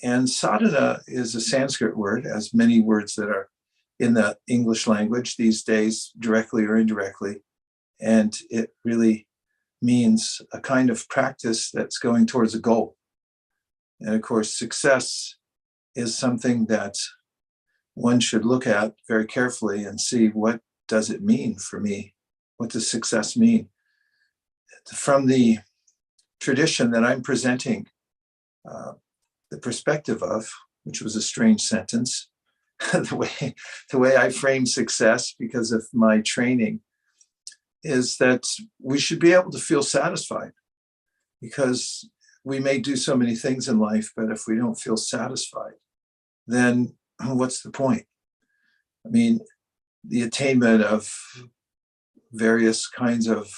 And sadhana is a Sanskrit word, as many words that are in the English language these days, directly or indirectly. And it really means a kind of practice that's going towards a goal. And of course, success is something that one should look at very carefully and see, what does it mean for me? What does success mean? From the tradition that I'm presenting the perspective of, which was a strange sentence, the way I frame success because of my training, is that we should be able to feel satisfied, because we may do so many things in life, but if we don't feel satisfied, then what's the point? I mean, the attainment of various kinds of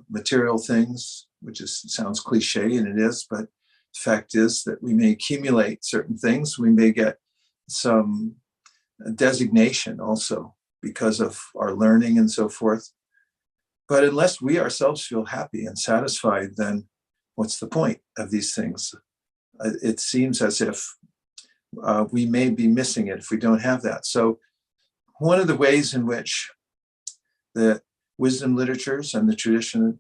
material things, which sounds cliche, and it is, but the fact is that we may accumulate certain things. We may get some designation also because of our learning and so forth. But unless we ourselves feel happy and satisfied, then what's the point of these things? It seems as if we may be missing it if we don't have that. So one of the ways in which the wisdom literatures and the tradition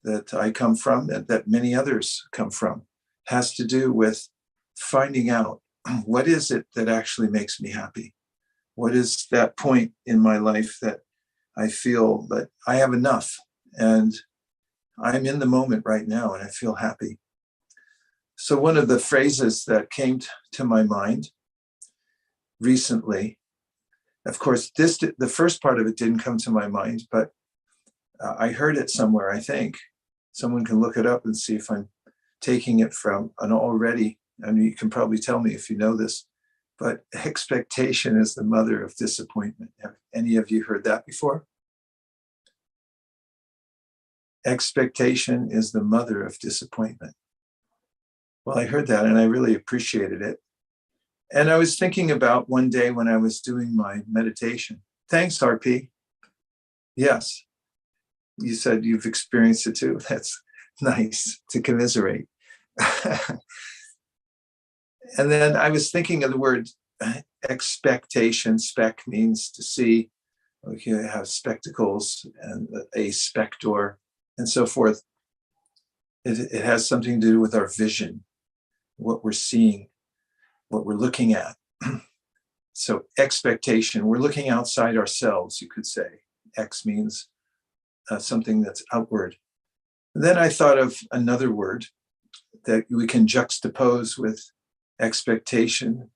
that I come from, and that many others come from, has to do with finding out, what is it that actually makes me happy? What is that point in my life that I feel that I have enough and I'm in the moment right now and I feel happy? So one of the phrases that came to my mind recently, of course, the first part of it didn't come to my mind, but I heard it somewhere, I think. Someone can look it up and see if I'm taking it from an already, I mean, you can probably tell me if you know this, but expectation is the mother of disappointment. Have any of you heard that before? Expectation is the mother of disappointment. Well, I heard that and I really appreciated it. And I was thinking about one day when I was doing my meditation. Thanks, RP. Yes, you said you've experienced it too. That's nice to commiserate. And then I was thinking of the word expectation. Spec means to see. You have spectacles and a spector and so forth. It has something to do with our vision, what we're seeing, what we're looking at. So expectation, we're looking outside ourselves, you could say. X means something that's outward. And then I thought of another word that we can juxtapose with expectation,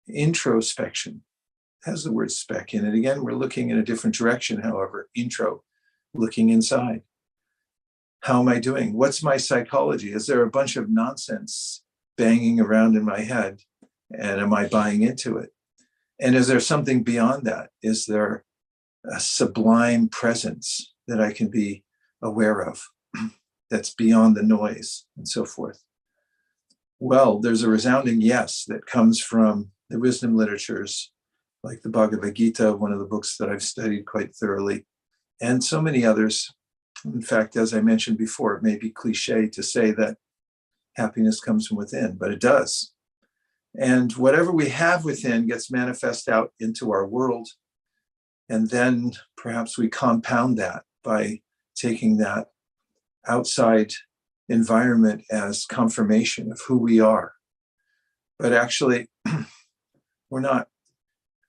introspection. It has the word spec in it. Again, we're looking in a different direction, however, intro, looking inside. How am I doing? What's my psychology? Is there a bunch of nonsense banging around in my head? And am I buying into it? And is there something beyond that? Is there a sublime presence that I can be aware of that's beyond the noise and so forth? Well, there's a resounding yes that comes from the wisdom literatures, like the Bhagavad Gita, one of the books that I've studied quite thoroughly, and so many others. In fact, as I mentioned before, it may be cliche to say that happiness comes from within, but it does. And whatever we have within gets manifest out into our world. And then perhaps we compound that by taking that outside environment as confirmation of who we are. But actually, we're not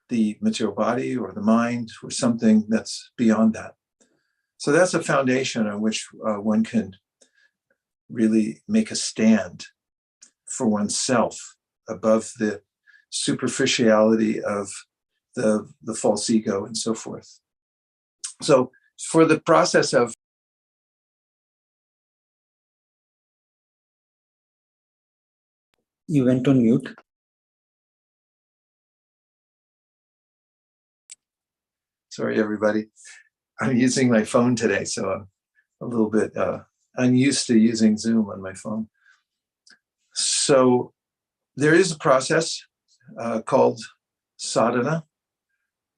the material body or the mind, or something that's beyond that. So that's a foundation on which one can really make a stand for oneself above the superficiality of the false ego and so forth. So for the process of You went on mute. Sorry, everybody. I'm using my phone today, so I'm a little bit unused to using Zoom on my phone. So there is a process called sadhana,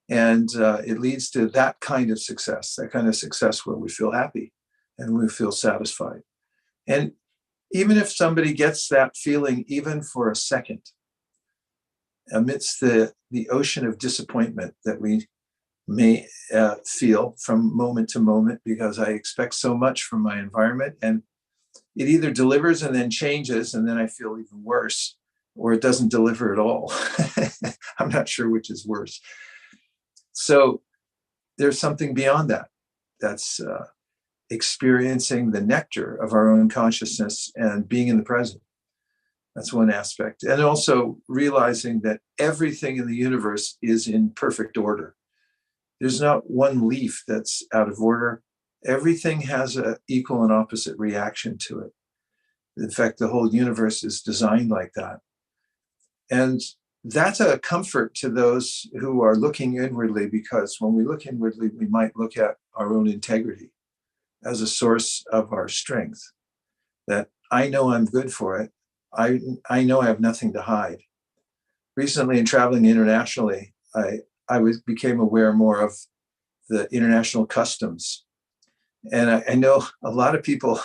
and it leads to that kind of success where we feel happy and we feel satisfied. And even if somebody gets that feeling even for a second, amidst the ocean of disappointment that we may feel from moment to moment, because I expect so much from my environment, and it either delivers and then changes, and then I feel even worse, or it doesn't deliver at all. I'm not sure which is worse. So there's something beyond that. That's experiencing the nectar of our own consciousness and being in the present. That's one aspect. And also realizing that everything in the universe is in perfect order. There's not one leaf that's out of order. Everything has an equal and opposite reaction to it. In fact, the whole universe is designed like that. And that's a comfort to those who are looking inwardly, because when we look inwardly, we might look at our own integrity as a source of our strength. That I know I'm good for it. I know I have nothing to hide. Recently, in traveling internationally, I became aware more of the international customs. And I know a lot of people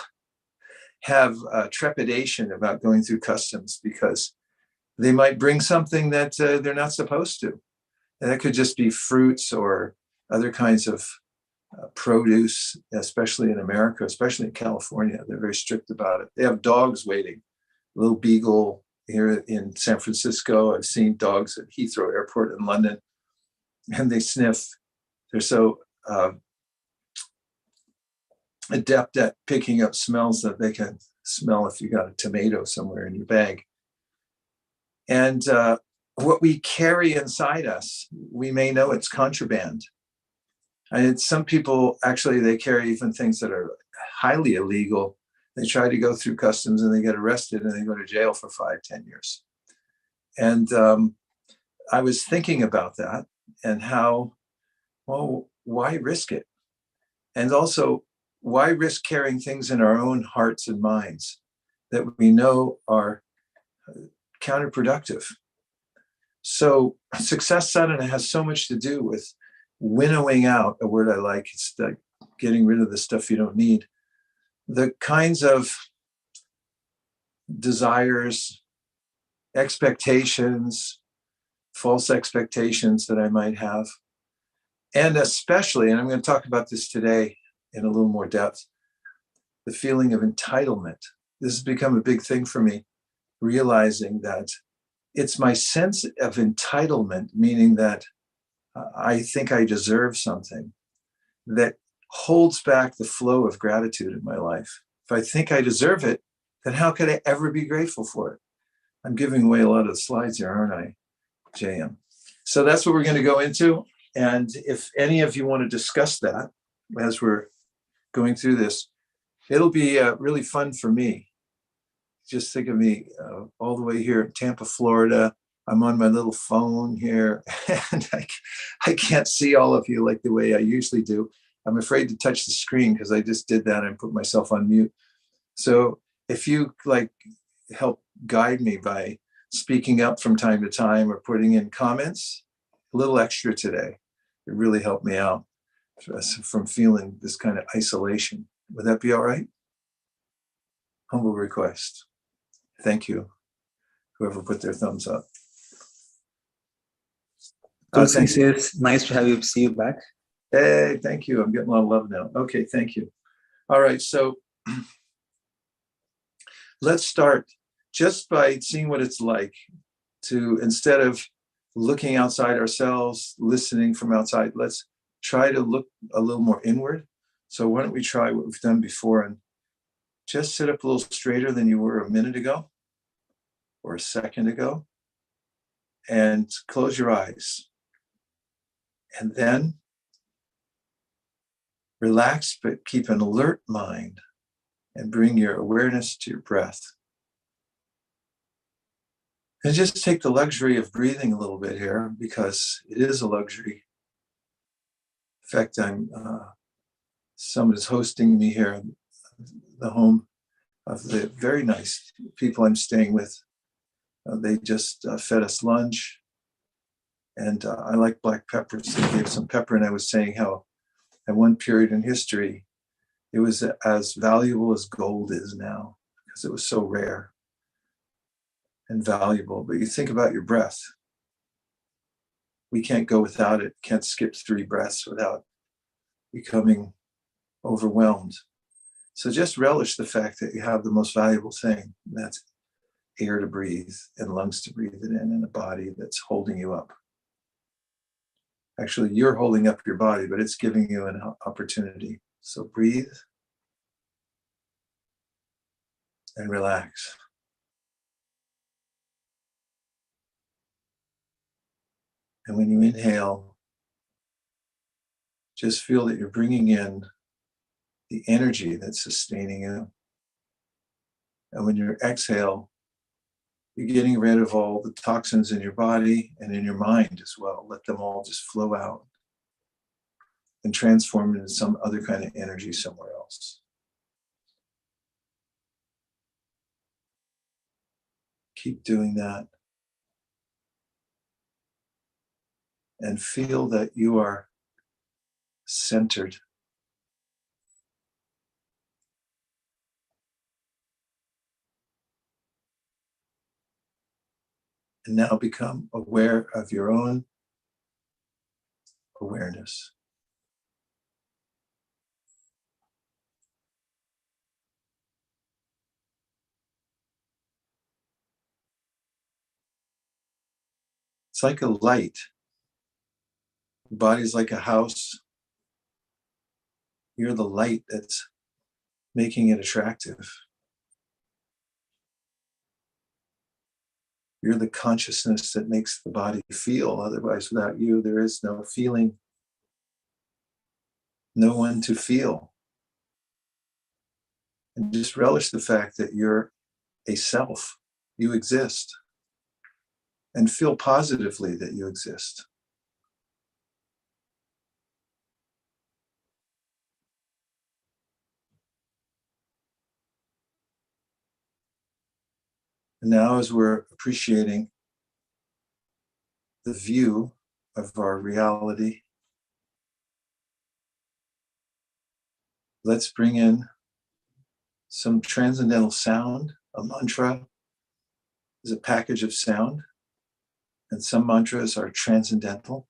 have trepidation about going through customs because they might bring something that they're not supposed to. And that could just be fruits or other kinds of produce, especially in America, especially in California. They're very strict about it. They have dogs waiting. Little beagle here in San Francisco. I've seen dogs at Heathrow Airport in London, and they sniff. They're so adept at picking up smells that they can smell if you got a tomato somewhere in your bag. And what we carry inside us, we may know it's contraband. And some people, actually, they carry even things that are highly illegal. They try to go through customs and they get arrested and they go to jail for 5-10 years. And I was thinking about that and how, well, why risk it? And also, why risk carrying things in our own hearts and minds that we know are counterproductive? So success sadhana has so much to do with winnowing out, a word I like, it's like getting rid of the stuff you don't need, the kinds of desires, expectations, false expectations that I might have. And especially, and I'm going to talk about this today in a little more depth, the feeling of entitlement. This has become a big thing for me, realizing that it's my sense of entitlement, meaning that I think I deserve something, that holds back the flow of gratitude in my life. If I think I deserve it, then how could I ever be grateful for it? I'm giving away a lot of the slides here, aren't I, JM? So that's what we're going to go into. And if any of you want to discuss that as we're going through this, it'll be really fun for me. Just think of me all the way here in Tampa, Florida. I'm on my little phone here, and I can't see all of you like the way I usually do. I'm afraid to touch the screen because I just did that and put myself on mute. So if you help guide me by speaking up from time to time or putting in comments, a little extra today, it really helped me out from feeling this kind of isolation. Would that be all right? Humble request. Thank you, whoever put their thumbs up. Tulsi says, nice to have you, see you back. Hey, thank you. I'm getting a lot of love now. Okay, thank you. All right, so let's start just by seeing what it's like to, instead of looking outside ourselves, listening from outside, let's try to look a little more inward. So why don't we try what we've done before and just sit up a little straighter than you were a minute ago or a second ago, and close your eyes. And then relax, but keep an alert mind and bring your awareness to your breath. And just take the luxury of breathing a little bit here, because it is a luxury. In fact, someone is hosting me here in the home of the very nice people I'm staying with. They just fed us lunch. And I like black peppers. They gave some pepper, and I was saying how at one period in history, it was as valuable as gold is now, because it was so rare and valuable. But you think about your breath. we can't go without it, can't skip 3 breaths without becoming overwhelmed. So just relish the fact that you have the most valuable thing, and that's air to breathe and lungs to breathe it in, and a body that's holding you up. Actually, you're holding up your body, but it's giving you an opportunity. So breathe and relax. And when you inhale, just feel that you're bringing in the energy that's sustaining you. And when you exhale, you're getting rid of all the toxins in your body and in your mind as well. Let them all just flow out and transform into some other kind of energy somewhere else. Keep doing that. And feel that you are centered. And now become aware of your own awareness. It's like a light. The body's like a house. You're the light that's making it attractive. You're the consciousness that makes the body feel. Otherwise, without you, there is no feeling, no one to feel. And just relish the fact that you're a self. You exist. And feel positively that you exist. And now, as we're appreciating the view of our reality, let's bring in some transcendental sound. A mantra is a package of sound, and some mantras are transcendental.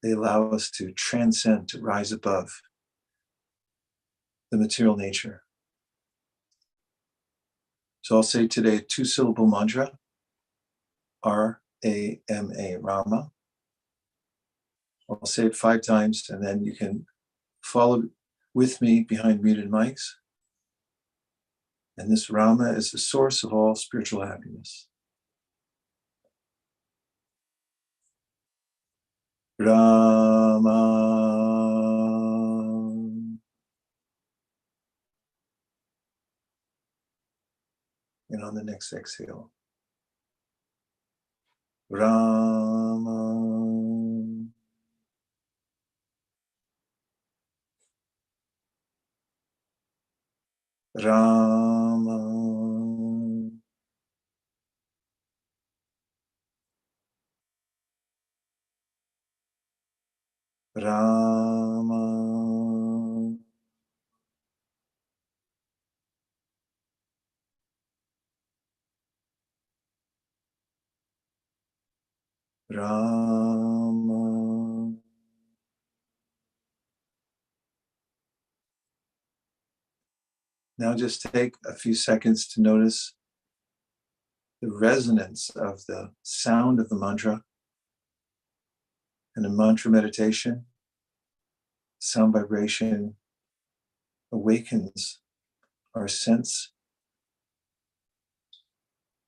They allow us to transcend, to rise above the material nature. So I'll say today a 2-syllable mantra, R-A-M-A, Rama. I'll say it 5 times, and then you can follow with me behind muted mics. And this Rama is the source of all spiritual happiness. Rama. And on the next exhale, Rama. Rama. Rama. Rama. Now just take a few seconds to notice the resonance of the sound of the mantra. And in mantra meditation, sound vibration awakens our sense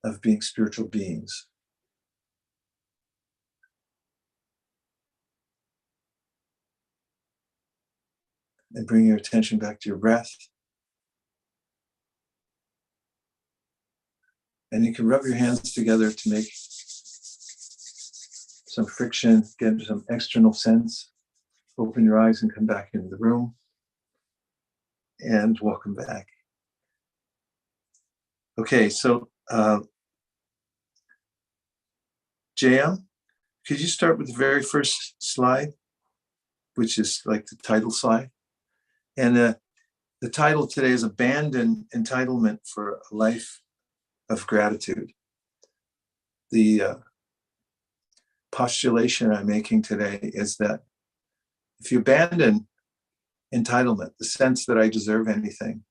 of being spiritual beings. And bring your attention back to your breath. And you can rub your hands together to make some friction, get some external sense. Open your eyes and come back into the room. And welcome back. Okay, so JM, could you start with the very first slide, which is like the title slide? And the title today is Abandon Entitlement for a Life of Gratitude. The postulation I'm making today is that if you abandon entitlement, the sense that I deserve anything,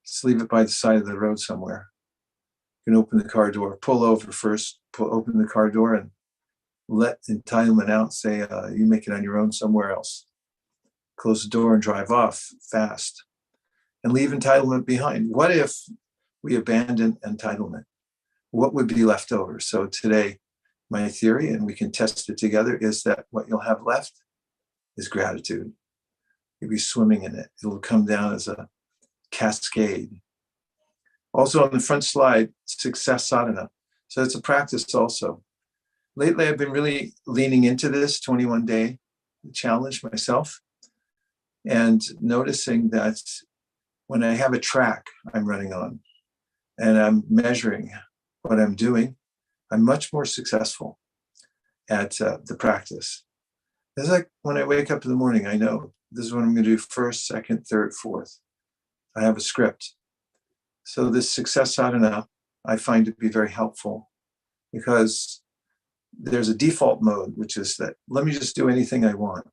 just leave it by the side of the road somewhere. You can open the car door, pull over first, open the car door and let entitlement out, say, you make it on your own somewhere else. Close the door and drive off fast and leave entitlement behind. What if we abandon entitlement? What would be left over? So today, my theory, and we can test it together, is that what you'll have left is gratitude. You'll be swimming in it. It'll come down as a cascade. Also on the front slide, success sadhana. So it's a practice also. Lately, I've been really leaning into this 21-day challenge myself and noticing that when I have a track I'm running on and I'm measuring what I'm doing, I'm much more successful at the practice. It's like when I wake up in the morning, I know this is what I'm going to do first, second, third, fourth. I have a script. So this success sadhana, I find to be very helpful because there's a default mode, which is that let me just do anything I want.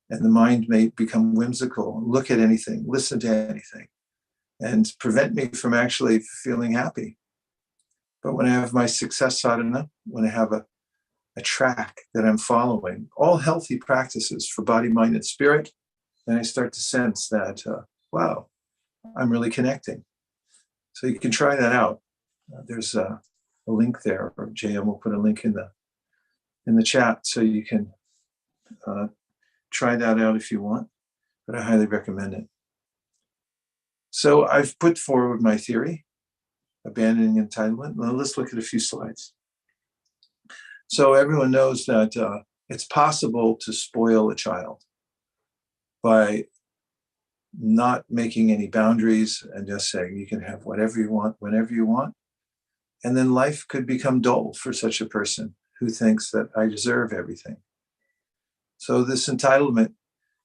And the mind may become whimsical, look at anything, listen to anything, and prevent me from actually feeling happy. But when I have my success sadhana, when I have a track that I'm following, all healthy practices for body, mind, and spirit, then I start to sense that, wow, I'm really connecting. So you can try that out. There's a link there, or JM will put a link in the chat so you can try that out if you want, but I highly recommend it. So I've put forward my theory, abandoning entitlement. Now let's look at a few slides. So everyone knows that it's possible to spoil a child by not making any boundaries and just saying you can have whatever you want, whenever you want. And then life could become dull for such a person who thinks that I deserve everything. So this entitlement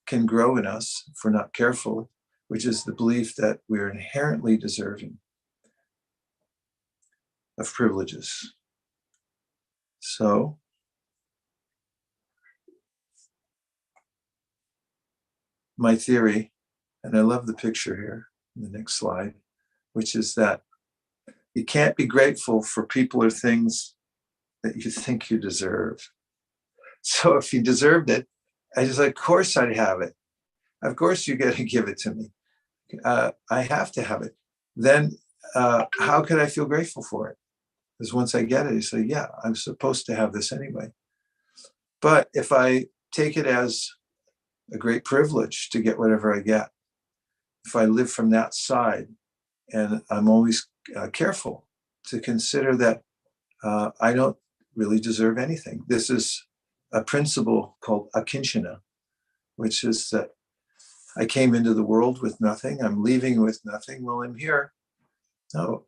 can grow in us if we're not careful, which is the belief that we're inherently deserving of privileges. So my theory, and I love the picture here in the next slide, which is that you can't be grateful for people or things that you think you deserve. So if you deserved it, I just like, of course I'd have it. Of course you got to give it to me. I have to have it. Then how could I feel grateful for it? Because once I get it, I say, yeah, I'm supposed to have this anyway. But if I take it as a great privilege to get whatever I get, if I live from that side, and I'm always careful to consider that I don't really deserve anything. This is a principle called akinchana, which is that I came into the world with nothing. I'm leaving with nothing. Well, I'm here. Oh,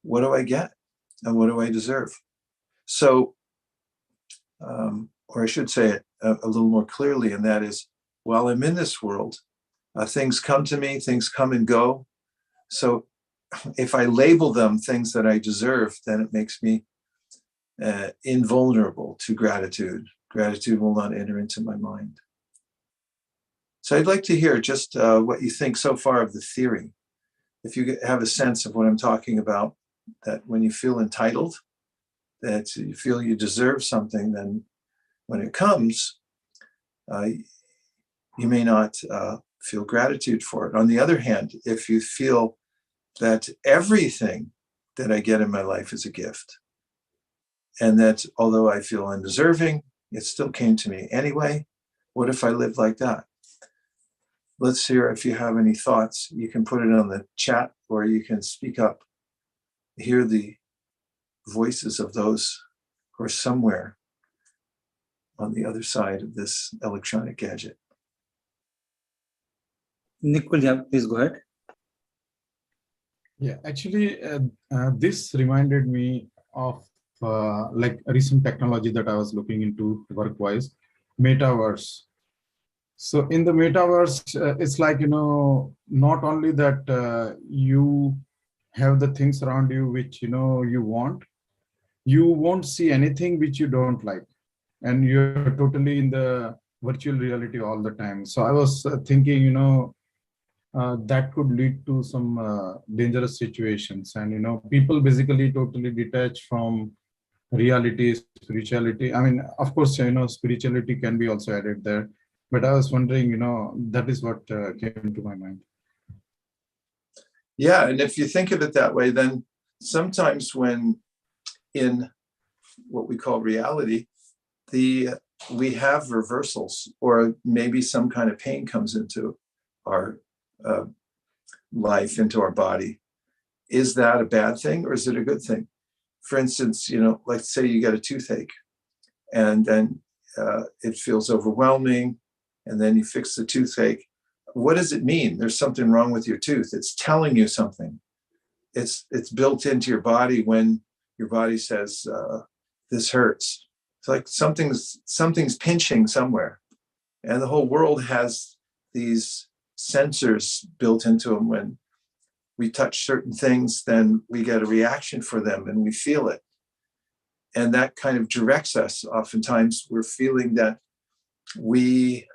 what do I get? And what do I deserve? So, or I should say it a little more clearly, and that is, while I'm in this world, things come to me, things come and go. So if I label them things that I deserve, then it makes me invulnerable to gratitude. Gratitude will not enter into my mind. So I'd like to hear just what you think so far of the theory. If you have a sense of what I'm talking about, that when you feel entitled, that you feel you deserve something, then when it comes, you may not feel gratitude for it. On the other hand, if you feel that everything that I get in my life is a gift, and that although I feel undeserving, it still came to me anyway, what if I lived like that? Let's hear if you have any thoughts. You can put it on the chat or you can speak up. Hear the voices of those who are somewhere on the other side of this electronic gadget. Nick, yeah, please go ahead. Yeah, actually, this reminded me of like a recent technology that I was looking into work-wise, Metaverse. So in the Metaverse, it's like, not only that you have the things around you which, you want, you won't see anything which you don't like, and you're totally in the virtual reality all the time. So I was thinking, that could lead to some dangerous situations, and people basically totally detach from reality, spirituality. I mean, of course, spirituality can be also added there, but I was wondering, that is what came to my mind. Yeah, and if you think of it that way, then sometimes when in what we call reality, we have reversals, or maybe some kind of pain comes into our life, into our body. Is that a bad thing, or is it a good thing? For instance, like say you get a toothache, and then it feels overwhelming, and then you fix the toothache. What does it mean? There's something wrong with your tooth. It's telling you something. It's built into your body when your body says, this hurts. It's like something's pinching somewhere. And the whole world has these sensors built into them. When we touch certain things, then we get a reaction for them and we feel it. And that kind of directs us. Oftentimes we're feeling that we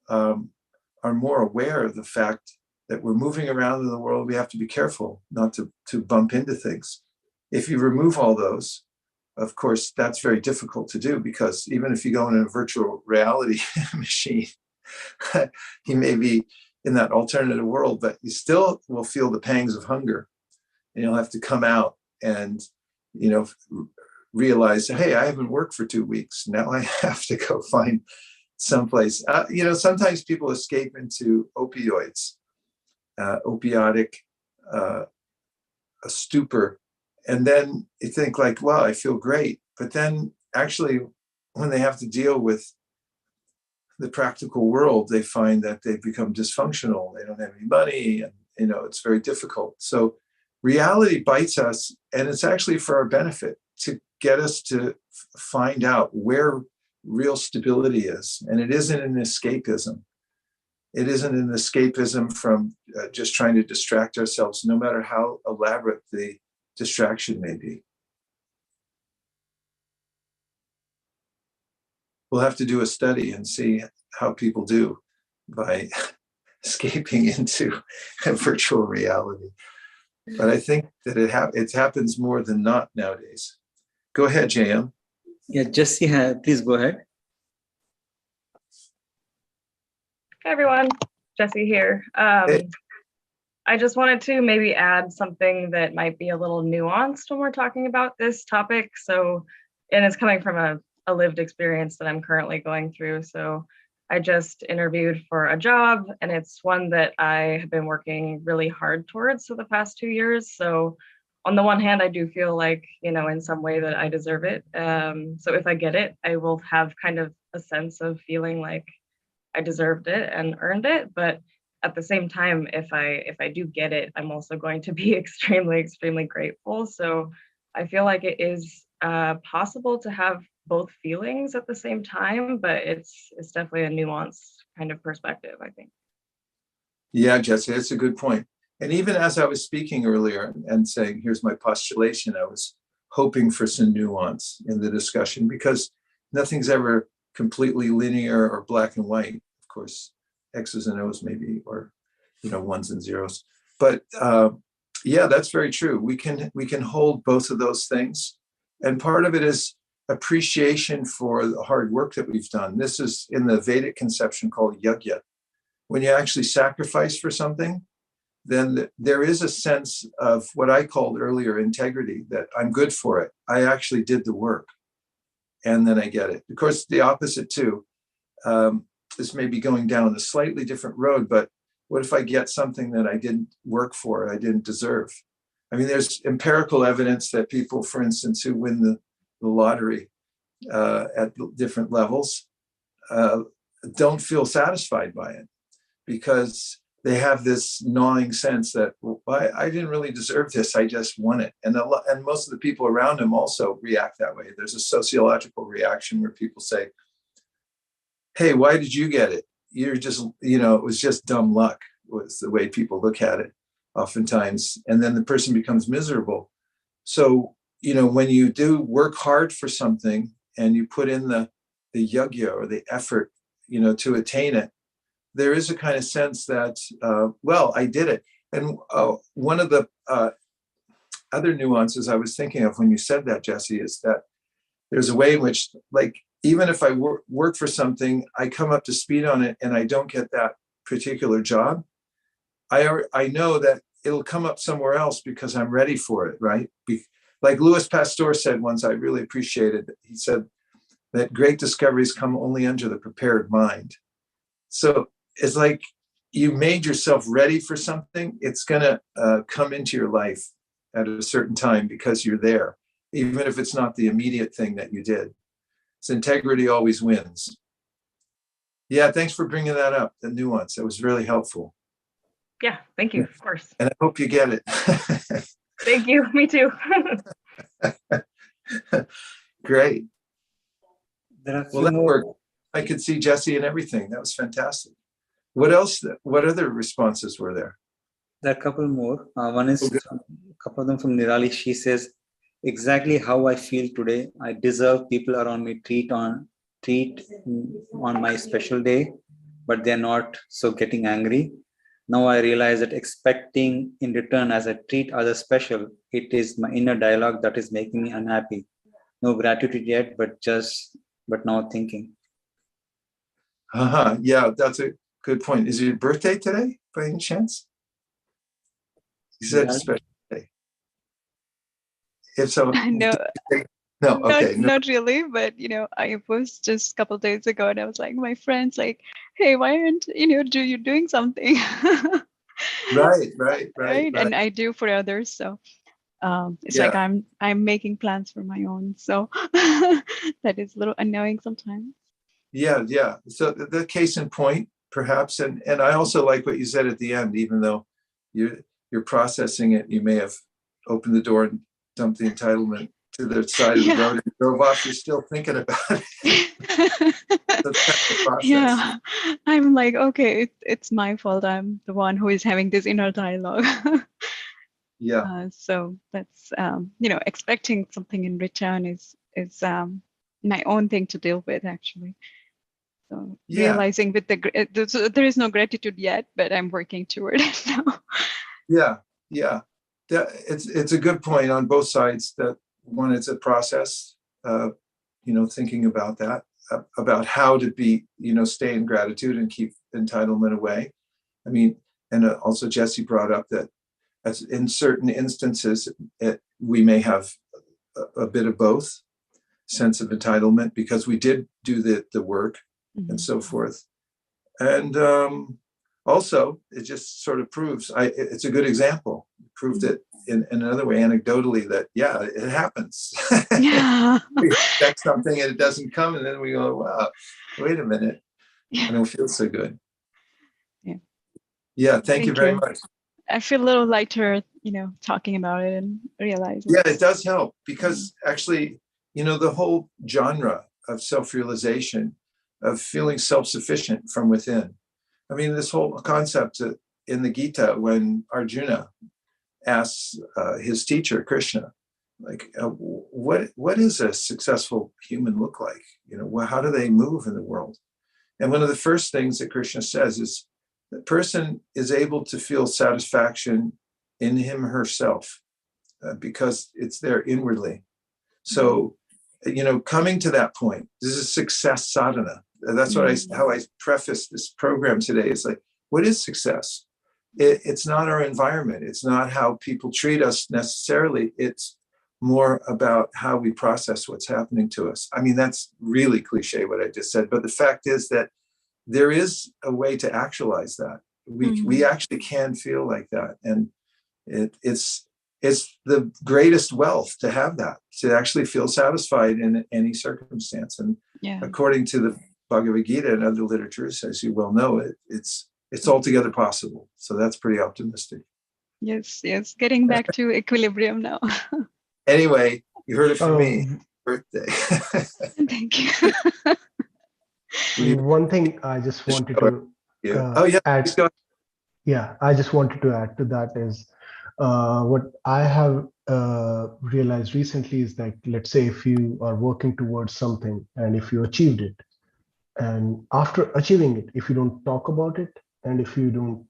are more aware of the fact that we're moving around in the world. We have to be careful not to bump into things. If you remove all those, of course, that's very difficult to do, because even if you go in a virtual reality machine, you may be in that alternative world, but you still will feel the pangs of hunger. And you'll have to come out and, realize, hey, I haven't worked for 2 weeks. Now I have to go find someplace. Sometimes people escape into opioids, opioidic, a stupor. And then you think like, wow, I feel great. But then actually, when they have to deal with the practical world, they find that they've become dysfunctional. They don't have any money, and it's very difficult. So reality bites us, and it's actually for our benefit, to get us to find out where real stability is. And it isn't an escapism. It isn't an escapism from just trying to distract ourselves, no matter how elaborate the distraction may be. We'll have to do a study and see how people do by escaping into a virtual reality. But I think that it happens more than not nowadays. Go ahead, JM. Yeah, Jesse, please go ahead. Hey everyone, Jessie here. Hey. I just wanted to maybe add something that might be a little nuanced when we're talking about this topic. So, and it's coming from a lived experience that I'm currently going through. So I just interviewed for a job, and it's one that I have been working really hard towards for the past 2 years. So on the one hand, I do feel like, in some way that I deserve it. So if I get it, I will have kind of a sense of feeling like I deserved it and earned it. But at the same time, if I do get it, I'm also going to be extremely, extremely grateful. So I feel like it is possible to have both feelings at the same time, but it's definitely a nuanced kind of perspective, I think. Yeah, Jesse, that's a good point. And even as I was speaking earlier and saying, here's my postulation, I was hoping for some nuance in the discussion, because nothing's ever completely linear or black and white. Of course, X's and O's maybe, or ones and zeros. But yeah, that's very true. We can hold both of those things, and part of it is appreciation for the hard work that we've done. This is in the Vedic conception called yagya. When you actually sacrifice for something, then there is a sense of what I called earlier integrity, that I'm good for it. I actually did the work, and then I get it. Of course, the opposite too. This may be going down a slightly different road, but what if I get something that I didn't work for, I didn't deserve? I mean, there's empirical evidence that people, for instance, who win the lottery at different levels don't feel satisfied by it, because they have this gnawing sense that, well, I didn't really deserve this, I just won it. And most of the people around them also react that way. There's a sociological reaction where people say, hey, why did you get it? You're just, it was just dumb luck, was the way people look at it oftentimes. And then the person becomes miserable. So when you do work hard for something and you put in the yugya or the effort, to attain it, there is a kind of sense that, well, I did it. And one of the other nuances I was thinking of when you said that, Jesse, is that there's a way in which, like, even if I work for something, I come up to speed on it and I don't get that particular job, I know that it'll come up somewhere else because I'm ready for it, right? Like Louis Pasteur said once, I really appreciated it. He said that great discoveries come only under the prepared mind. So it's like you made yourself ready for something, it's going to come into your life at a certain time because you're there, even if it's not the immediate thing that you did. So integrity always wins. Yeah, thanks for bringing that up, the nuance. That was really helpful. Yeah, thank you, of course. And I hope you get it. Thank you, me too. Great. Well, that worked. I could see Jesse and everything. That was fantastic. What else? What other responses were there? There are a couple more. One is a couple of them from Nirali. She says, exactly how I feel today. I deserve people around me treat on my special day, but they're not, so getting angry. Now I realize that expecting in return as I treat others special, it is my inner dialogue that is making me unhappy. No gratitude yet, but now thinking. Yeah, that's a good point. Is it your birthday today, by any chance? You said special day. If so, no, okay. Not really, but I was just a couple of days ago and I was like, my friends like, hey, why aren't you doing something? Right. And I do for others. So it's like I'm making plans for my own. So that is a little annoying sometimes. Yeah. So the case in point, perhaps, and I also like what you said at the end, even though you're processing it, you may have opened the door and dumped the entitlement to the side of the road and drove off. You're still thinking about it. Yeah, I'm like, okay, it's my fault. I'm the one who is having this inner dialogue. So that's expecting something in return is my own thing to deal with, actually. So realizing with there is no gratitude yet, but I'm working toward it now. Yeah. It's a good point on both sides. That one, it's a process. Thinking about that, about how to be, stay in gratitude and keep entitlement away. I mean, and also Jesse brought up that as in certain instances, we may have a bit of both sense of entitlement because we did do the work and so forth. And also, it just sort of proves, it's a good example. It proved it in another way, anecdotally, that, it happens. Yeah. We expect something and it doesn't come, and then we go, wow, wait a minute. I don't feel so good. Yeah, thank you very much. I feel a little lighter, talking about it and realizing. Yeah, it does help because actually, the whole genre of self-realization, of feeling self-sufficient from within. I mean, this whole concept in the Gita, when Arjuna asks his teacher, Krishna, like, what is a successful human look like? How do they move in the world? And one of the first things that Krishna says is the person is able to feel satisfaction in him or herself because it's there inwardly. So, coming to that point, this is success sadhana. That's how I preface this program today. Is like, what is success? It's not our environment. It's not how people treat us necessarily. It's more about how we process what's happening to us. I mean, that's really cliche what I just said, but the fact is that there is a way to actualize that. We actually can feel like that, and it's the greatest wealth to have that, to actually feel satisfied in any circumstance. And according to the Bhagavad Gita and other literatures, as you well know, it's altogether possible. So that's pretty optimistic. Yes, getting back to equilibrium now. Anyway, you heard it from me. Birthday. Thank you. One thing I just wanted to add. Go. Yeah, I just wanted to add to that is what I have realized recently is that, let's say if you are working towards something and if you achieved it, and after achieving it, if you don't talk about it and if you don't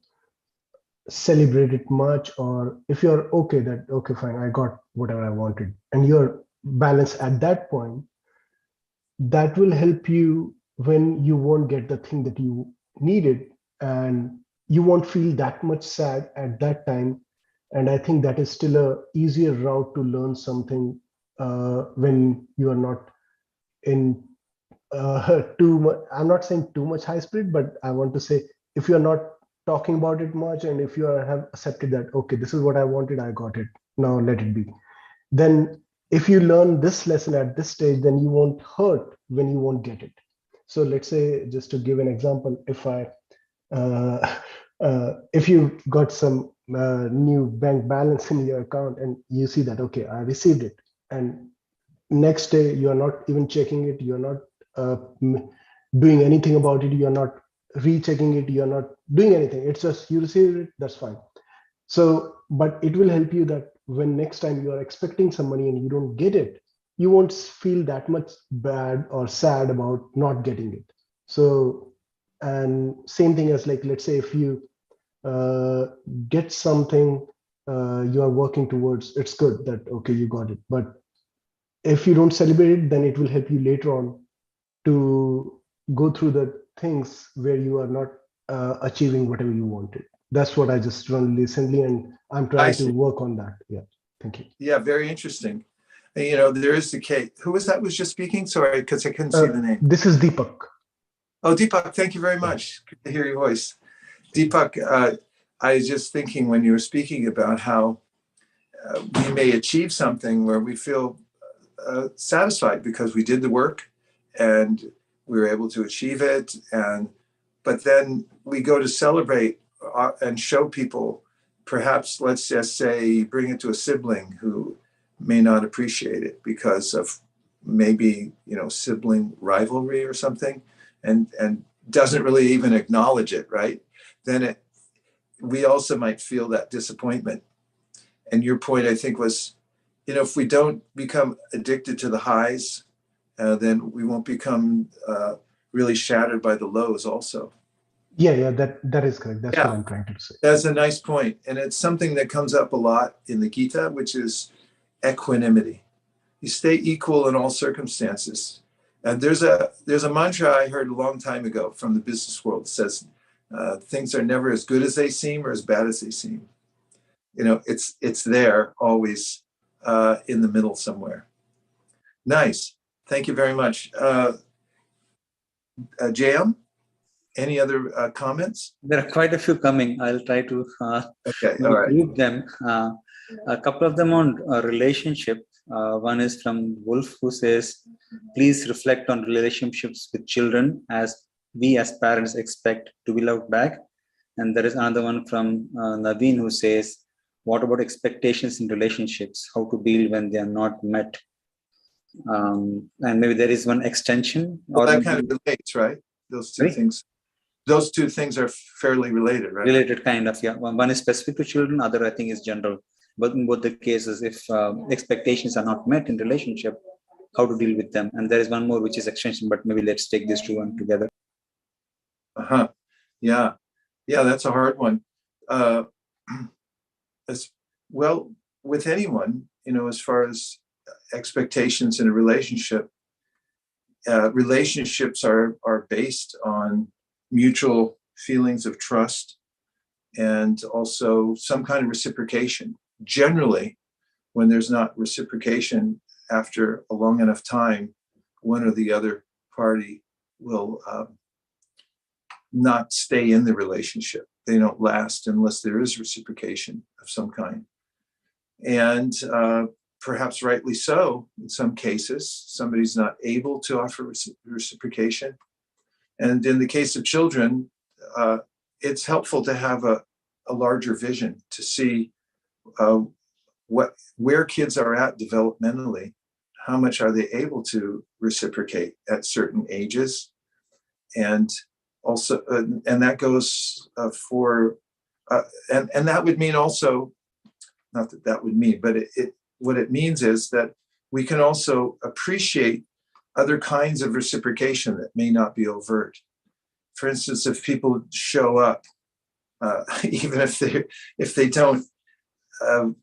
celebrate it much, or if you're okay that, okay, fine, I got whatever I wanted, and you're balanced at that point, that will help you when you won't get the thing that you needed, and you won't feel that much sad at that time. And I think that is still a easier route to learn something when you are not in too much. I'm not saying too much high spirit, but I want to say if you're not talking about it much, and if you have accepted that, okay, this is what I wanted, I got it, now let it be, then if you learn this lesson at this stage, then you won't hurt when you won't get it. So let's say, just to give an example, uh, if you got some new bank balance in your account and you see that, okay, I received it, and next day you're not even checking it, you're not doing anything about it, you're not rechecking it, you're not doing anything, it's just you received it, that's fine. So, but it will help you that when next time you are expecting some money and you don't get it, you won't feel that much bad or sad about not getting it. So, and same thing as, like, let's say if you get something you are working towards, it's good that, okay, you got it. But if you don't celebrate it, then it will help you later on to go through the things where you are not achieving whatever you wanted. That's what I just learned recently, and I'm I trying to see. work on that. Yeah, thank you. Yeah, very interesting. And, you know, there is the case. Who was that was just speaking? Sorry, because I couldn't see the name. This is Deepak. Oh, Deepak, thank you very much. Good to hear your voice. Deepak, I was just thinking when you were speaking about how we may achieve something where we feel satisfied because we did the work and we were able to achieve it. But then we go to celebrate and show people, perhaps, let's just say, bring it to a sibling who may not appreciate it because of maybe, you know, sibling rivalry or something, and doesn't really even acknowledge it, right? Then we also might feel that disappointment. And your point, I think, was, you know, if we don't become addicted to the highs, then we won't become really shattered by the lows also. Yeah, that is correct. That's what I'm trying to say. That's a nice point. And it's something that comes up a lot in the Gita, which is equanimity. You stay equal in all circumstances. And there's a mantra I heard a long time ago from the business world that says, things are never as good as they seem or as bad as they seem. You know, it's there always in the middle somewhere. Nice. Thank you very much. JM, any other comments? There are quite a few coming. I'll try to group them. A couple of them on relationship. One is from Wolf, who says, please reflect on relationships with children as we as parents expect to be loved back. And there is another one from Naveen, who says, what about expectations in relationships? How to deal when they are not met? And maybe there is one extension. Well, that kind of relates, right? Those two things. Those two things are fairly related, right? Related, kind of, yeah. One is specific to children, other I think is general. But in both the cases, if expectations are not met in relationship, how to deal with them. And there is one more which is extension, but maybe let's take these two one together. Yeah, that's a hard one. As well, with anyone, you know, as far as expectations in a relationship, relationships are based on mutual feelings of trust and also some kind of reciprocation. Generally, when there's not reciprocation after a long enough time, one or the other party will not stay in the relationship. They don't last unless there is reciprocation of some kind. And perhaps rightly so, in some cases, somebody's not able to offer reciprocation. And in the case of children, it's helpful to have a larger vision to see where kids are at developmentally, how much are they able to reciprocate at certain ages, and also, and that goes for, and that would mean also, not that would mean, but what it means is that we can also appreciate other kinds of reciprocation that may not be overt. For instance, if people show up, even if they don't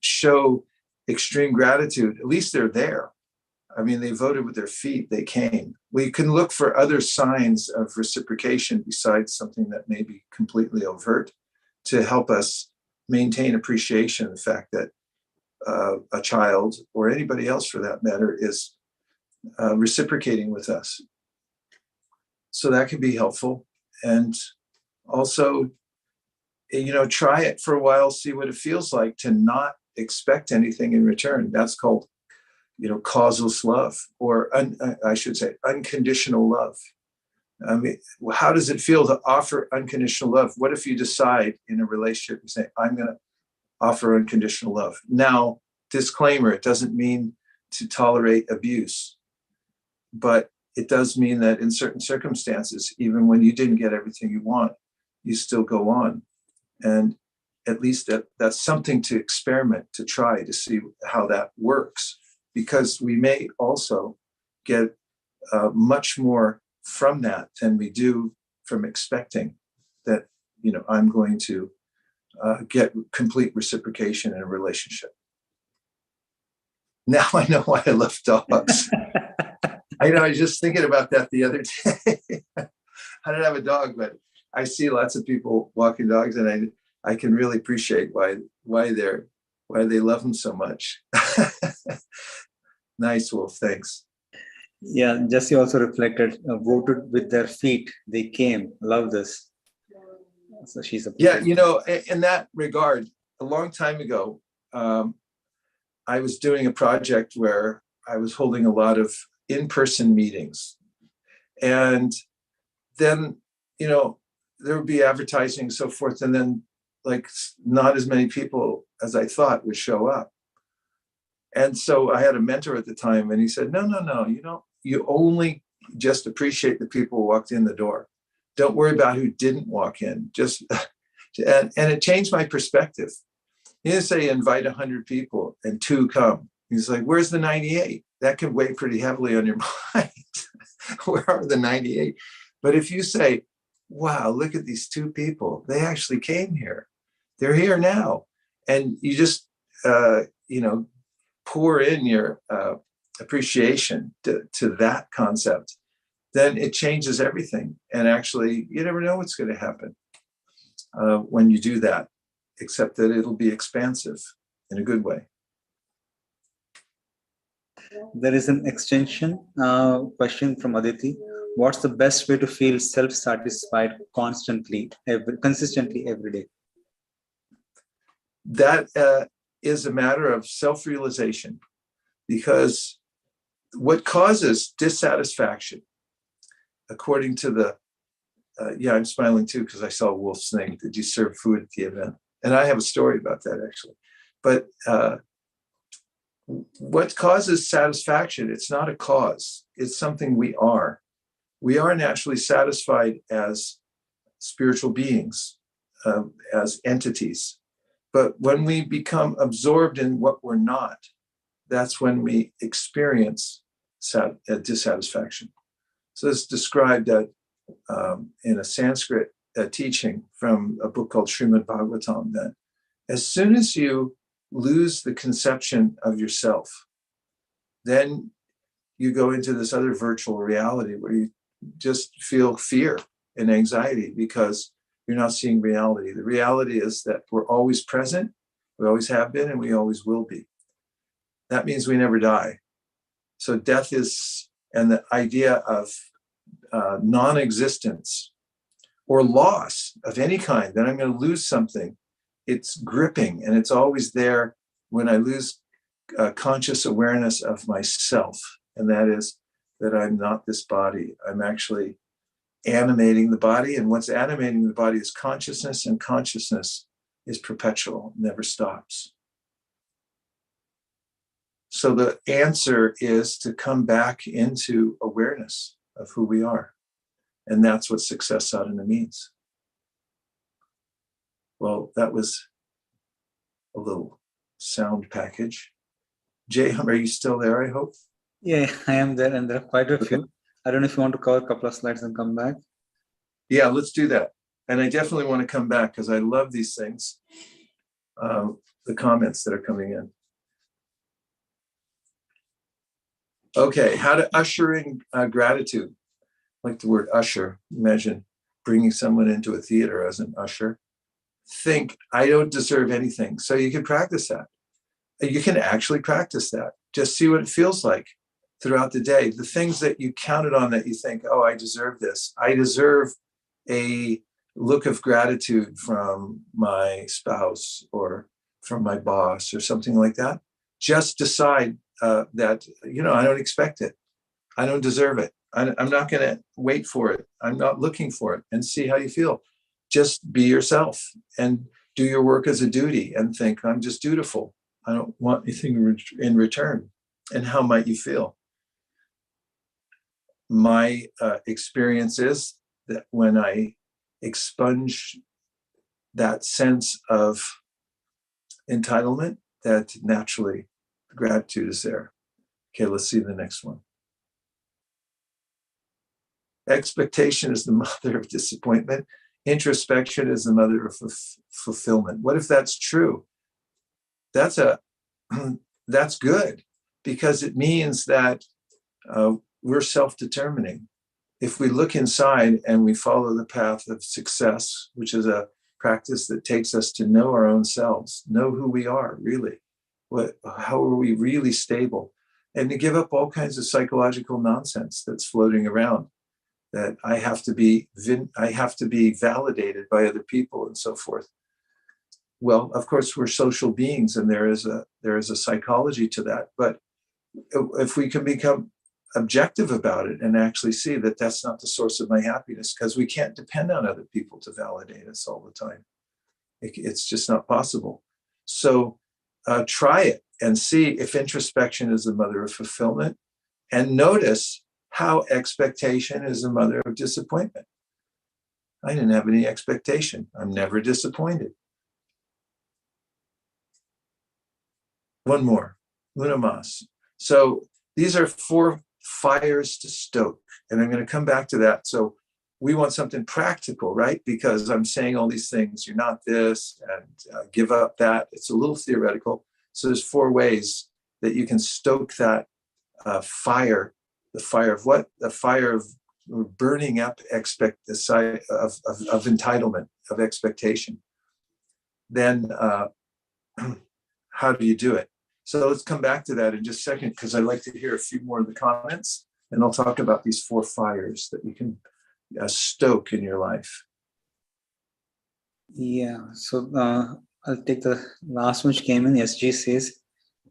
show extreme gratitude, at least they're there. I mean, they voted with their feet, they came. We can look for other signs of reciprocation besides something that may be completely overt to help us maintain appreciation of the fact that a child, or anybody else for that matter, is reciprocating with us. So that can be helpful. And also, try it for a while, see what it feels like to not expect anything in return. That's called, causeless love, or I should say unconditional love. I mean, how does it feel to offer unconditional love? What if you decide in a relationship, you say, I'm going to offer unconditional love. Now, disclaimer, it doesn't mean to tolerate abuse, but it does mean that in certain circumstances, even when you didn't get everything you want, you still go on. And at least that's something to experiment, to try to see how that works, because we may also get much more from that than we do from expecting that, I'm going to get complete reciprocation in a relationship. Now I know why I love dogs. I was just thinking about that the other day. I don't have a dog, but I see lots of people walking dogs, and I can really appreciate why they love them so much. Nice, Wolf. Thanks. Yeah, Jesse also reflected, voted with their feet. They came. Love this. So she's a in that regard, a long time ago, I was doing a project where I was holding a lot of in-person meetings. And then, there would be advertising and so forth. And then not as many people as I thought would show up. And so I had a mentor at the time, and he said, no, you only just appreciate the people who walked in the door. Don't worry about who didn't walk in. And it changed my perspective. He didn't say invite 100 people and 2 come. He's like, where's the 98? That can weigh pretty heavily on your mind. Where are the 98? But if you say, wow, look at these 2 people. They actually came here. They're here now. And you just, pour in your appreciation to that concept, then it changes everything. And actually, you never know what's going to happen when you do that, except that it'll be expansive in a good way. There is an extension question from Aditi. What's the best way to feel self-satisfied consistently every day? That is a matter of self-realization, because what causes dissatisfaction, according to the, I'm smiling too because I saw Wolf's thing. Did you serve food at the event? And I have a story about that actually. But what causes satisfaction? It's not a cause. It's something we are. We are naturally satisfied as spiritual beings, as entities. But when we become absorbed in what we're not, that's when we experience dissatisfaction. So it's described in a Sanskrit teaching from a book called Srimad Bhagavatam, that as soon as you lose the conception of yourself, then you go into this other virtual reality where you just feel fear and anxiety because you're not seeing reality. The reality is that we're always present, we always have been, and we always will be. That means we never die. So death is, and the idea of non-existence or loss of any kind, that I'm going to lose something, it's gripping, and it's always there when I lose conscious awareness of myself. And that is that I'm not this body. I'm actually animating the body, and what's animating the body is consciousness, and consciousness is perpetual, never stops. So the answer is to come back into awareness of who we are. And that's what success sadhana means. Well, that was a little sound package. Jayham, are you still there, I hope? Yeah, I am there, and there are quite a few. I don't know if you want to cover a couple of slides and come back. Yeah, let's do that. And I definitely want to come back because I love these things, the comments that are coming in. Okay, how to usher in gratitude. I like the word usher. Imagine bringing someone into a theater as an usher. Think, I don't deserve anything. So you can practice that. You can actually practice that. Just see what it feels like throughout the day. The things that you counted on that you think, oh, I deserve this. I deserve a look of gratitude from my spouse or from my boss or something like that. Just decide that, I don't expect it. I don't deserve it. I'm not going to wait for it. I'm not looking for it, and see how you feel. Just be yourself and do your work as a duty and think, I'm just dutiful. I don't want anything in return. And how might you feel? My experience is that when I expunge that sense of entitlement, that naturally gratitude is there. Okay, let's see the next one. Expectation is the mother of disappointment. Introspection is the mother of fulfillment. What if that's true? That's good, because it means that we're self-determining. If we look inside and we follow the path of success, which is a practice that takes us to know our own selves, know who we are really, how are we really stable, and to give up all kinds of psychological nonsense that's floating around, that I have to be validated by other people and so forth. Well, of course, we're social beings, and there is a psychology to that. But if we can become objective about it and actually see that that's not the source of my happiness, because we can't depend on other people to validate us all the time. It's just not possible. So try it and see if introspection is the mother of fulfillment, and notice how expectation is the mother of disappointment. I didn't have any expectation. I'm never disappointed. One more, una más. So these are 4 fires to stoke, and I'm going to come back to that. So we want something practical, right? Because I'm saying all these things, you're not this, and give up that. It's a little theoretical. So there's 4 ways that you can stoke that fire. The fire of what? The fire of burning up of entitlement, of expectation. Then how do you do it? So let's come back to that in just a second, because I'd like to hear a few more of the comments, and I'll talk about these 4 fires that you can stoke in your life. Yeah, so I'll take the last one which came in. SG says,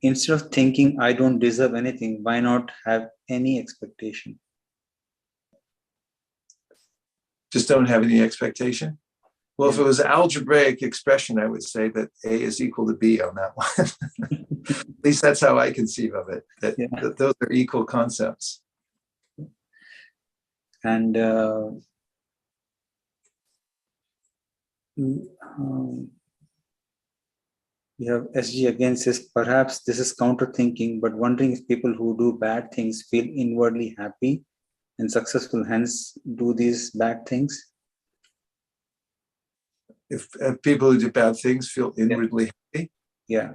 instead of thinking I don't deserve anything, why not have any expectation? Just don't have any expectation? Well, if it was algebraic expression, I would say that A is equal to B on that one. At least that's how I conceive of it, that those are equal concepts. And we have SG again says, perhaps this is counter thinking, but wondering if people who do bad things feel inwardly happy and successful, hence do these bad things. If people who do bad things feel inwardly happy. Yeah,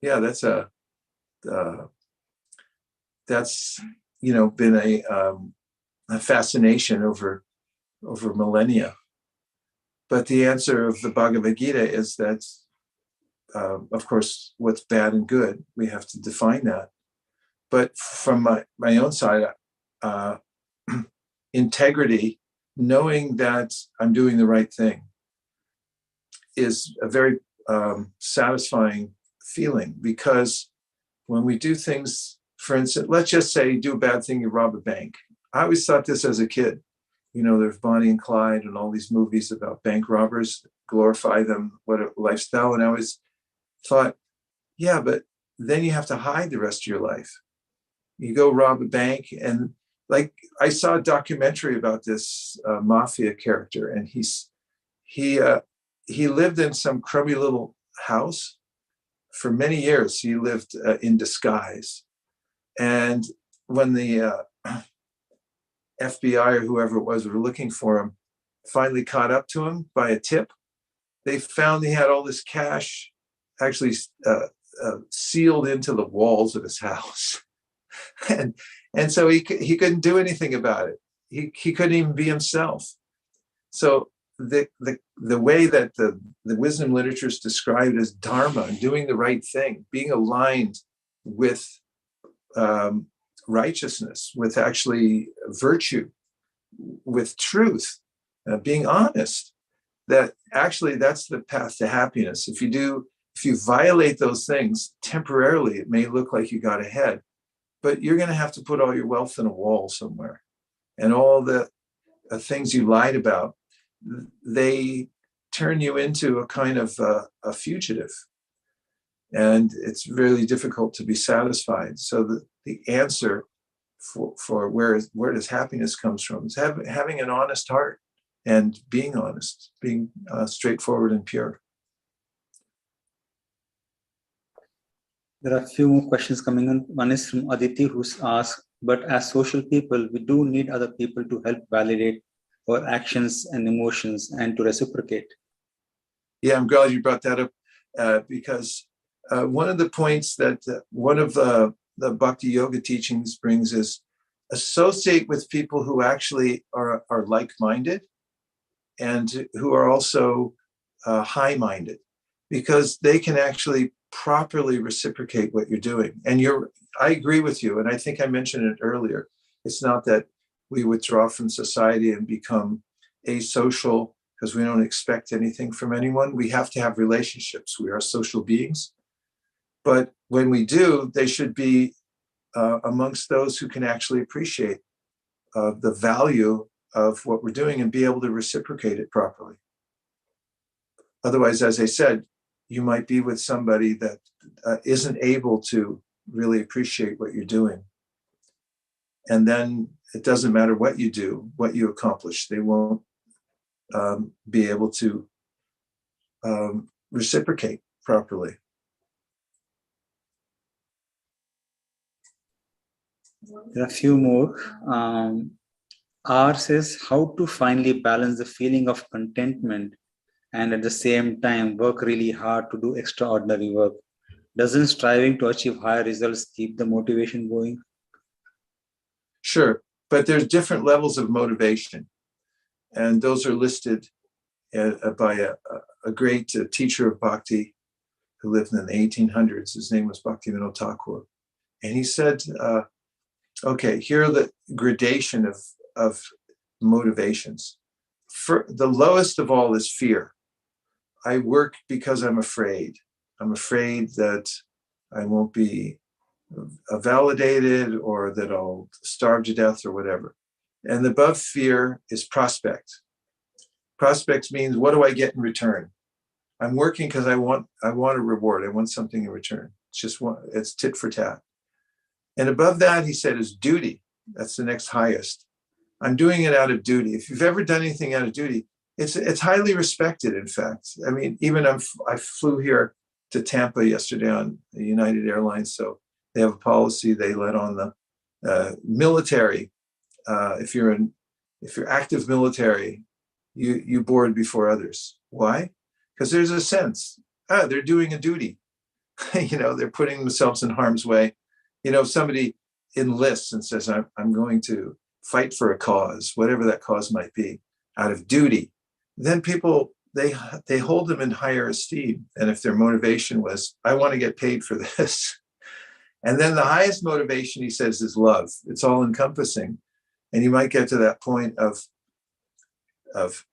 that's been a fascination over millennia. But the answer of the Bhagavad Gita is that, of course, what's bad and good, we have to define that. But from my own side, integrity, knowing that I'm doing the right thing, is a very satisfying feeling, because when we do things, for instance, let's just say you do a bad thing, you rob a bank. I always thought this as a kid. There's Bonnie and Clyde and all these movies about bank robbers, glorify them, what a lifestyle. And I always thought, yeah, but then you have to hide the rest of your life. You go rob a bank, and like I saw a documentary about this mafia character, and he lived in some crummy little house for many years, he lived in disguise. And when the FBI or whoever it was were looking for him, finally caught up to him by a tip, they found he had all this cash actually sealed into the walls of his house. and so he couldn't do anything about it. He couldn't even be himself. So the way that the wisdom literature is described as dharma, doing the right thing, being aligned with righteousness, with actually virtue, with truth, being honest, that actually that's the path to happiness. If you violate those things temporarily, it may look like you got ahead, but you're going to have to put all your wealth in a wall somewhere. And all the things you lied about, they turn you into a kind of a fugitive. And it's really difficult to be satisfied. So the answer for where does happiness comes from is having an honest heart and being honest, being straightforward and pure. There are a few more questions coming in. One is from Aditi, who's asked, but as social people, we do need other people to help validate our actions and emotions and to reciprocate. Yeah, I'm glad you brought that up because one of the points that one of the Bhakti Yoga teachings brings is associate with people who actually are like-minded and who are also high-minded, because they can actually properly reciprocate what you're doing. And I agree with you, and I think I mentioned it earlier. It's not that we withdraw from society and become asocial because we don't expect anything from anyone. We have to have relationships. We are social beings. But when we do, they should be amongst those who can actually appreciate the value of what we're doing and be able to reciprocate it properly. Otherwise, as I said, you might be with somebody that isn't able to really appreciate what you're doing. And then it doesn't matter what you do, what you accomplish, they won't be able to reciprocate properly. There are a few more. R says, how to finally balance the feeling of contentment and at the same time work really hard to do extraordinary work? Doesn't striving to achieve higher results keep the motivation going? Sure, but there's different levels of motivation. And those are listed by a great teacher of bhakti who lived in the 1800s. His name was Bhaktivinoda Thakur. And he said, okay, here are the gradation of motivations. The lowest of all is fear. I work because I'm afraid. I'm afraid that I won't be validated or that I'll starve to death or whatever. And above fear is prospect. Prospect means, what do I get in return? I'm working because I want a reward. I want something in return. It's tit for tat. And above that, he said, is duty. That's the next highest. I'm doing it out of duty. If you've ever done anything out of duty, it's highly respected, in fact. I mean, even I flew here to Tampa yesterday on United Airlines, so they have a policy. They let on the military. If you're active military, you board before others. Why? Because there's a sense, they're doing a duty. They're putting themselves in harm's way. If somebody enlists and says, I'm going to fight for a cause, whatever that cause might be, out of duty, then people, they hold them in higher esteem. And if their motivation was, I want to get paid for this. And then the highest motivation, he says, is love. It's all encompassing. And you might get to that point of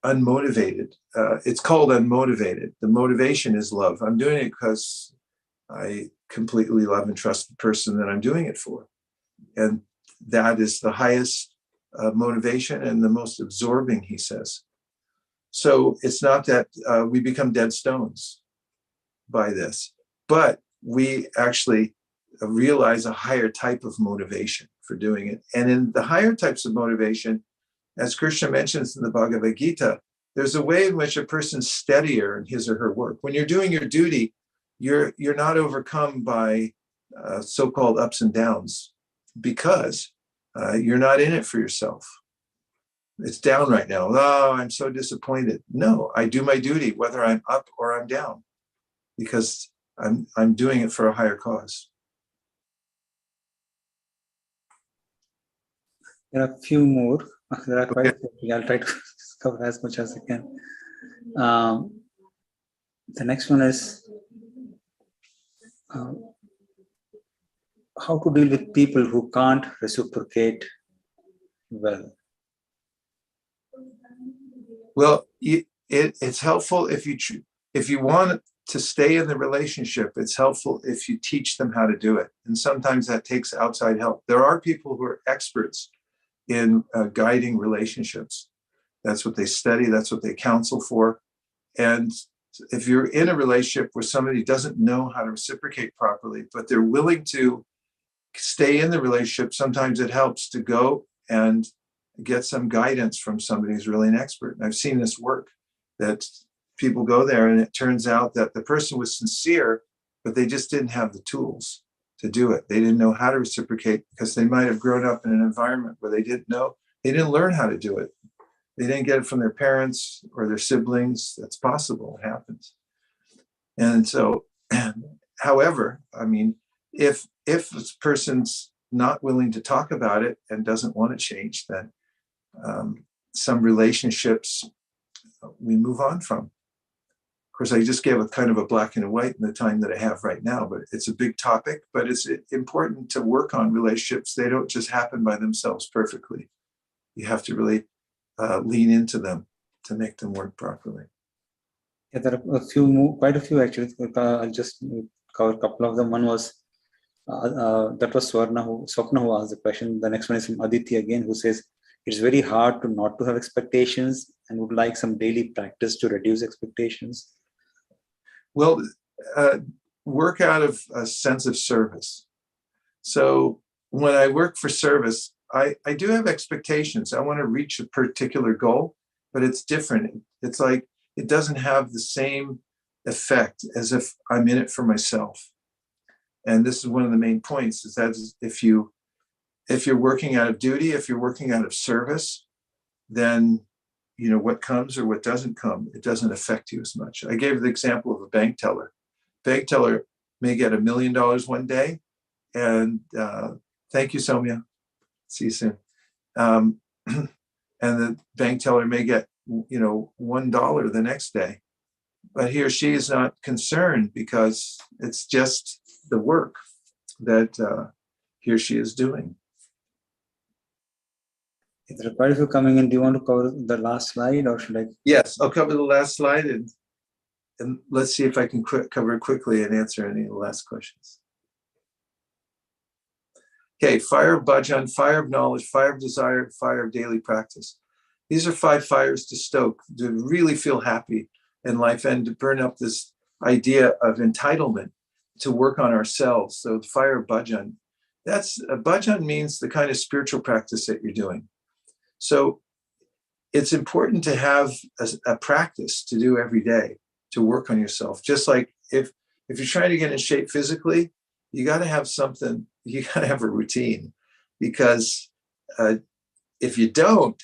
unmotivated. It's called unmotivated. The motivation is love. I'm doing it because I completely love and trust the person that I'm doing it for. And that is the highest motivation and the most absorbing, he says. So it's not that we become dead stones by this, but we actually realize a higher type of motivation for doing it. And in the higher types of motivation, as Krishna mentions in the Bhagavad Gita, there's a way in which a person's steadier in his or her work. When you're doing your duty, you're not overcome by so-called ups and downs because you're not in it for yourself. It's down right now. Oh, I'm so disappointed. No, I do my duty whether I'm up or I'm down because I'm doing it for a higher cause. There are a few more. There are quite a few. I'll try to cover as much as I can. The next one is how to deal with people who can't reciprocate well. Well, it's helpful if you want to stay in the relationship. It's helpful if you teach them how to do it, and sometimes that takes outside help. There are people who are experts in guiding relationships. That's what they study. That's what they counsel for. And if you're in a relationship where somebody doesn't know how to reciprocate properly, but they're willing to stay in the relationship, sometimes it helps to go and get some guidance from somebody who's really an expert. And I've seen this work, that people go there and it turns out that the person was sincere, but they just didn't have the tools to do it. They didn't know how to reciprocate because they might have grown up in an environment where they didn't learn how to do it. They didn't get it from their parents or their siblings. That's possible. It happens. And so, however, I mean, if this person's not willing to talk about it and doesn't want to change, then some relationships we move on from. Of course, I just gave a kind of a black and white in the time that I have right now, but it's a big topic, but it's important to work on relationships. They don't just happen by themselves perfectly. You have to really lean into them to make them work properly. Yeah, there are a few more, quite a few actually. I'll just cover a couple of them. One was that was Swapna who asked the question. The next one is from Aditi again, who says it's very hard to not to have expectations and would like some daily practice to reduce expectations. Well, work out of a sense of service. So when I work for service, I do have expectations. I want to reach a particular goal, but it's different. It's like it doesn't have the same effect as if I'm in it for myself. And this is one of the main points, is that if you're working out of duty, if you're working out of service, then you know what comes or what doesn't come, it doesn't affect you as much. I gave the example of a bank teller. Bank teller may get $1 million one day, and thank you, Soumya. See you soon. And the bank teller may get $1 the next day, but he or she is not concerned because it's just the work that he or she is doing. There are quite a few coming in. Do you want to cover the last slide, or should I? Yes, I'll cover the last slide, and let's see if I can cover it quickly and answer any of the last questions. Okay, fire of bhajan, fire of knowledge, fire of desire, fire of daily practice. These are 5 fires to stoke, to really feel happy in life and to burn up this idea of entitlement, to work on ourselves. So the fire of bhajan, bhajan means the kind of spiritual practice that you're doing. So it's important to have a practice to do every day to work on yourself. Just like if you're trying to get in shape physically, you got to have something, you got to have a routine, because if you don't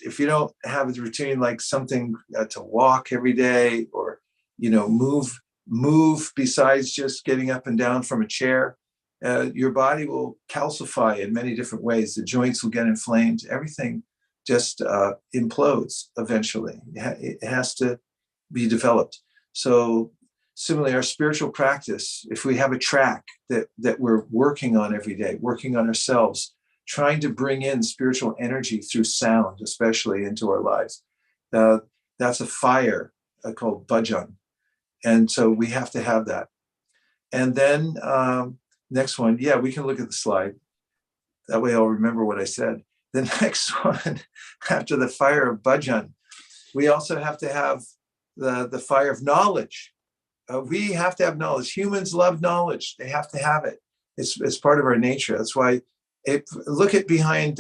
have a routine, like something to walk every day, or move besides just getting up and down from a chair, your body will calcify in many different ways. The joints will get inflamed. Everything just implodes eventually. It has to be developed. So similarly, our spiritual practice, if we have a track that we're working on every day, working on ourselves, trying to bring in spiritual energy through sound, especially into our lives, that's a fire called bhajan. And so we have to have that. And then next one, yeah, we can look at the slide. That way I'll remember what I said. The next one, after the fire of bhajan, we also have to have the fire of knowledge. We have to have knowledge. Humans love knowledge. They have to have it. It's part of our nature. That's why, look at behind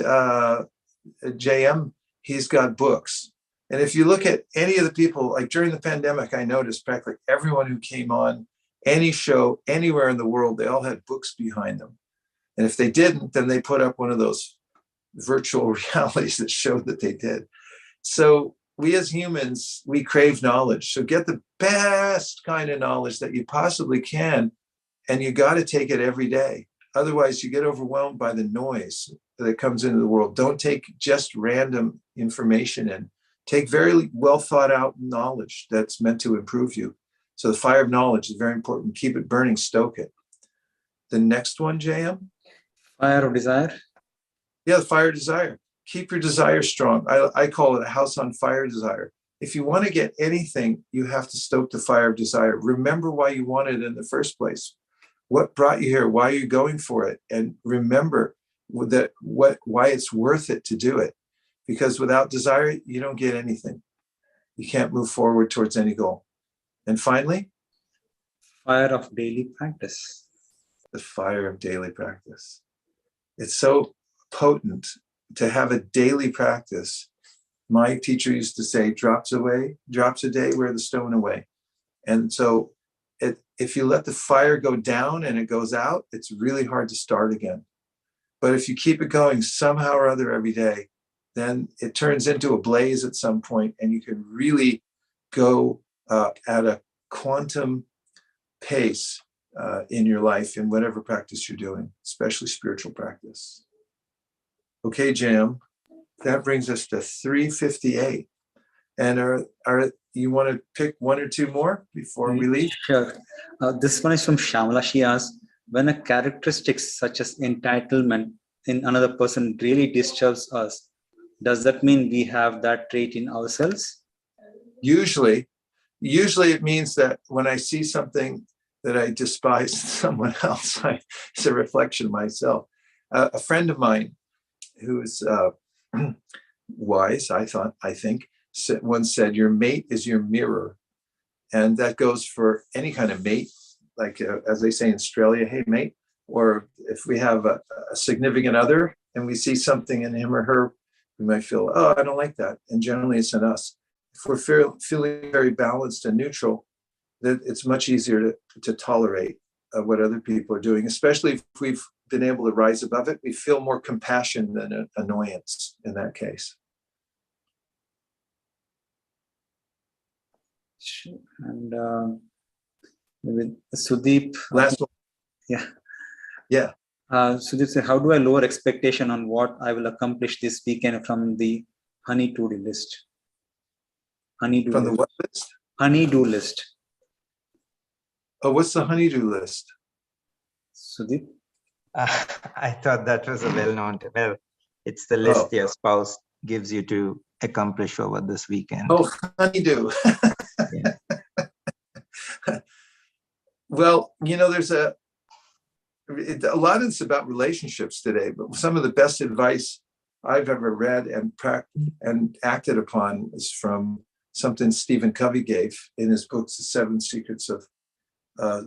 JM, he's got books. And if you look at any of the people, like during the pandemic, I noticed practically everyone who came on any show anywhere in the world, they all had books behind them. And if they didn't, then they put up one of those virtual realities that showed that they did. So we as humans, we crave knowledge. So get the best kind of knowledge that you possibly can, and you got to take it every day. Otherwise, you get overwhelmed by the noise that comes into the world. Don't take just random information in. Take very well thought out knowledge that's meant to improve you. So the fire of knowledge is very important. Keep it burning, stoke it. The next one, JM? Fire of desire. Yeah, the fire of desire. Keep your desire strong. I call it a house on fire desire. If you want to get anything, you have to stoke the fire of desire. Remember why you wanted it in the first place. What brought you here? Why are you going for it? And remember that why it's worth it to do it. Because without desire, you don't get anything. You can't move forward towards any goal. And finally, fire of daily practice. The fire of daily practice. It's so potent to have a daily practice. My teacher used to say, drops a day, wear the stone away. And so if you let the fire go down and it goes out, it's really hard to start again. But if you keep it going somehow or other every day, then it turns into a blaze at some point, and you can really go at a quantum pace in your life, in whatever practice you're doing, especially spiritual practice. Okay, Jam, that brings us to 358. And are you want to pick one or two more before we leave? Sure. This one is from Shamala. She asks, when a characteristic such as entitlement in another person really disturbs us, does that mean we have that trait in ourselves? Usually it means that when I see something that I despise in someone else, it's a reflection of myself. A friend of mine who's wise, I think, once said, your mate is your mirror. And that goes for any kind of mate, like as they say in Australia, hey mate, or if we have a significant other and we see something in him or her, we might feel, oh, I don't like that. And generally it's in us. If we're feeling very balanced and neutral, that it's much easier to tolerate what other people are doing, especially if we've been able to rise above it. We feel more compassion than annoyance in that case. And with Sudeep. Last one. Yeah. Sudeep said, how do I lower expectation on what I will accomplish this weekend from the Honeydew List? Honeydew From list. The what list? Honeydew List. Oh, what's the Honeydew List? Sudeep? I thought that was a well-known. Well, it's the list your spouse gives you to accomplish over this weekend. Oh, Honeydew. Yeah. Well, there's a lot of this about relationships today, but some of the best advice I've ever read and acted upon is from something Stephen Covey gave in his books, The 7 Secrets of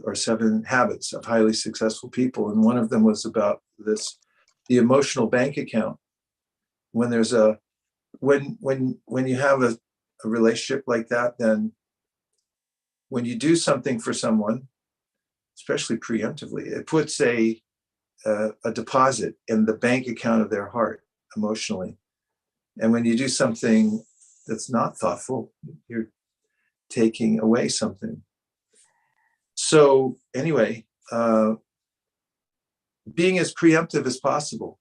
or 7 Habits of Highly Successful People. And one of them was about the emotional bank account. When there's when you have a relationship like that, then when you do something for someone, especially preemptively, it puts a deposit in the bank account of their heart emotionally. And when you do something that's not thoughtful, you're taking away something. So anyway, being as preemptive as possible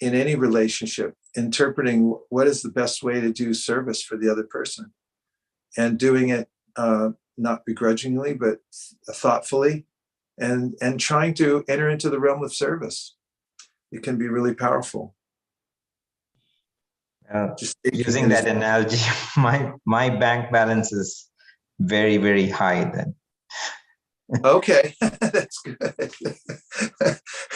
in any relationship, interpreting what is the best way to do service for the other person, and doing it not begrudgingly, but thoughtfully, and trying to enter into the realm of service. It can be really powerful. Just using that analogy, my bank balance is very, very high then. Okay, that's good.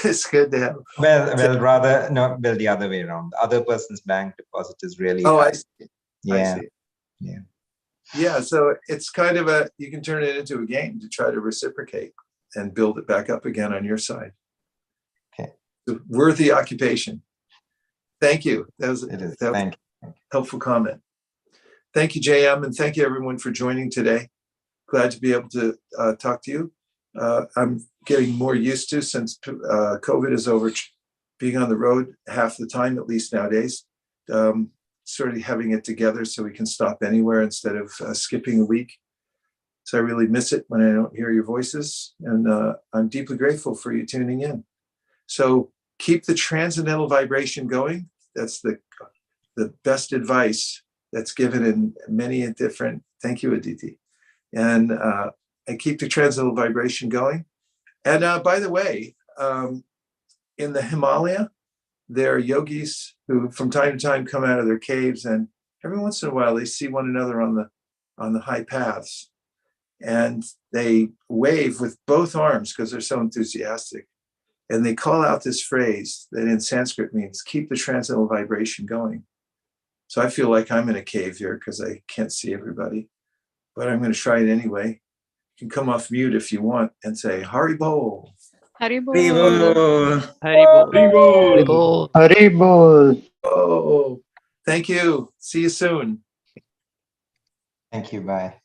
It's good to have. Well, the other way around. The other person's bank deposit is really high. I see. Yeah. I see. Yeah, so it's kind of you can turn it into a game to try to reciprocate and build it back up again on your side. Okay. So worthy occupation. Thank you. That was Thank you. Helpful comment. Thank you, JM, and thank you everyone for joining today. glad to be able to talk to you. I'm getting more used to, since COVID is over, being on the road half the time, at least nowadays, sort of having it together so we can stop anywhere instead of skipping a week. So I really miss it when I don't hear your voices, and I'm deeply grateful for you tuning in. So keep the transcendental vibration going. That's the best advice that's given in many different, thank you, Aditi. And keep the transcendental vibration going. And by the way, in the Himalaya, there are yogis who from time to time come out of their caves, and every once in a while they see one another on the high paths, and they wave with both arms because they're so enthusiastic. And they call out this phrase that in Sanskrit means keep the transcendental vibration going. So I feel like I'm in a cave here because I can't see everybody, but I'm going to try it anyway. You can come off mute if you want and say Haribol. Haribol. Haribol. Haribol. Oh, thank you. See you soon. Thank you. Bye.